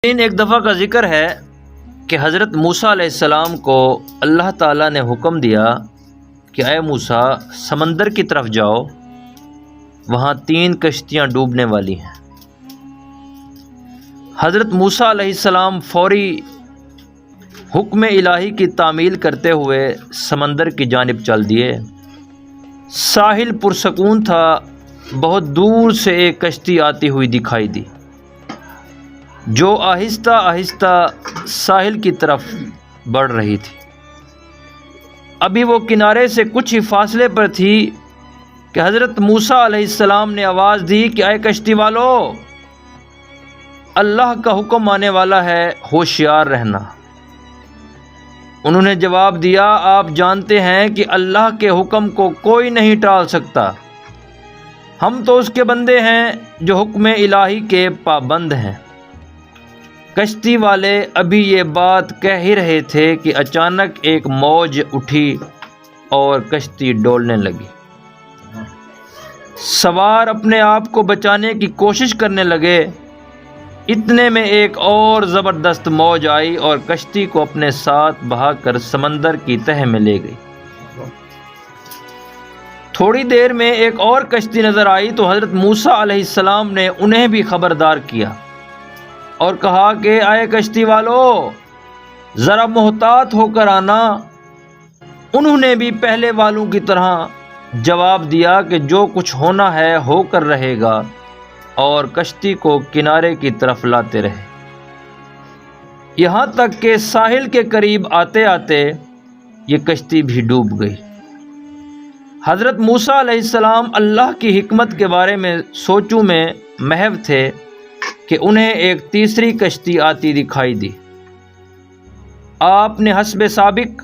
ایک دفعہ کا ذکر ہے کہ حضرت موسیٰ علیہ السلام کو اللہ تعالیٰ نے حکم دیا کہ اے موسیٰ سمندر کی طرف جاؤ، وہاں 3 کشتیاں ڈوبنے والی ہیں۔ حضرت موسیٰ علیہ السلام فوری حکم الہی کی تعمیل کرتے ہوئے سمندر کی جانب چل دیے۔ ساحل پرسکون تھا، بہت دور سے ایک کشتی آتی ہوئی دکھائی دی جو آہستہ آہستہ ساحل کی طرف بڑھ رہی تھی۔ ابھی وہ کنارے سے کچھ ہی فاصلے پر تھی کہ حضرت موسیٰ علیہ السلام نے آواز دی کہ اے کشتی والو، اللہ کا حکم آنے والا ہے، ہوشیار رہنا۔ انہوں نے جواب دیا، آپ جانتے ہیں کہ اللہ کے حکم کو کوئی نہیں ٹال سکتا، ہم تو اس کے بندے ہیں جو حکم الہی کے پابند ہیں۔ کشتی والے ابھی یہ بات کہہ ہی رہے تھے کہ اچانک ایک موج اٹھی اور کشتی ڈولنے لگی۔ سوار اپنے آپ کو بچانے کی کوشش کرنے لگے، اتنے میں ایک اور زبردست موج آئی اور کشتی کو اپنے ساتھ بہا کر سمندر کی تہہ میں لے گئی۔ تھوڑی دیر میں ایک اور کشتی نظر آئی تو حضرت موسیٰ علیہ السلام نے انہیں بھی خبردار کیا اور کہا کہ اے کشتی والو، ذرا محتاط ہو کر آنا۔ انہوں نے بھی پہلے والوں کی طرح جواب دیا کہ جو کچھ ہونا ہے ہو کر رہے گا، اور کشتی کو کنارے کی طرف لاتے رہے، یہاں تک کہ ساحل کے قریب آتے آتے یہ کشتی بھی ڈوب گئی۔ حضرت موسیٰ علیہ السلام اللہ کی حکمت کے بارے میں سوچوں میں محو تھے کہ انہیں ایک تیسری کشتی آتی دکھائی دی۔ آپ نے حسب سابق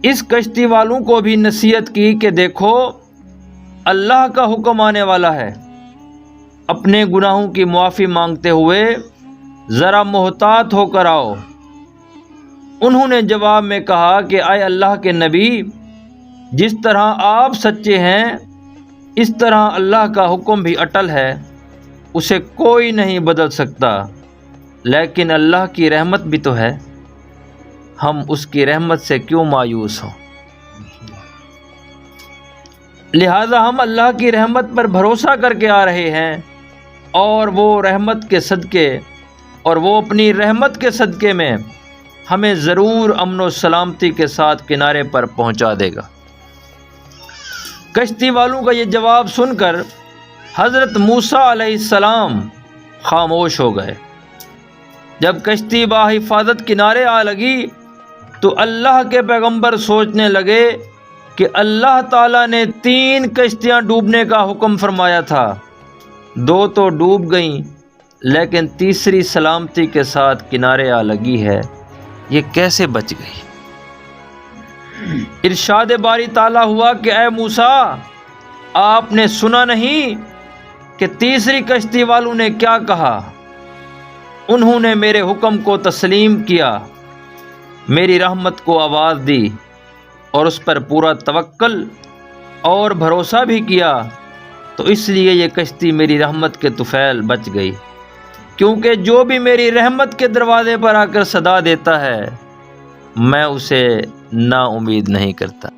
اس کشتی والوں کو بھی نصیحت کی کہ دیکھو، اللہ کا حکم آنے والا ہے، اپنے گناہوں کی معافی مانگتے ہوئے ذرا محتاط ہو کر آؤ۔ انہوں نے جواب میں کہا کہ اے اللہ کے نبی، جس طرح آپ سچے ہیں اس طرح اللہ کا حکم بھی اٹل ہے، اسے کوئی نہیں بدل سکتا، لیکن اللہ کی رحمت بھی تو ہے، ہم اس کی رحمت سے کیوں مایوس ہوں؟ لہذا ہم اللہ کی رحمت پر بھروسہ کر کے آ رہے ہیں، اور وہ رحمت کے صدقے اور وہ اپنی رحمت کے صدقے میں ہمیں ضرور امن و سلامتی کے ساتھ کنارے پر پہنچا دے گا۔ کشتی والوں کا یہ جواب سن کر حضرت موسیٰ علیہ السلام خاموش ہو گئے۔ جب کشتی بحفاظت کنارے آ لگی تو اللہ کے پیغمبر سوچنے لگے کہ اللہ تعالیٰ نے 3 کشتیاں ڈوبنے کا حکم فرمایا تھا، 2 تو ڈوب گئیں، لیکن تیسری سلامتی کے ساتھ کنارے آ لگی ہے، یہ کیسے بچ گئی؟ ارشاد باری تعالیٰ ہوا کہ اے موسیٰ، آپ نے سنا نہیں کہ تیسری کشتی والوں نے کیا کہا؟ انہوں نے میرے حکم کو تسلیم کیا، میری رحمت کو آواز دی اور اس پر پورا توکل اور بھروسہ بھی کیا، تو اس لیے یہ کشتی میری رحمت کے طفیل بچ گئی، کیونکہ جو بھی میری رحمت کے دروازے پر آ کر صدا دیتا ہے میں اسے نا امید نہیں کرتا۔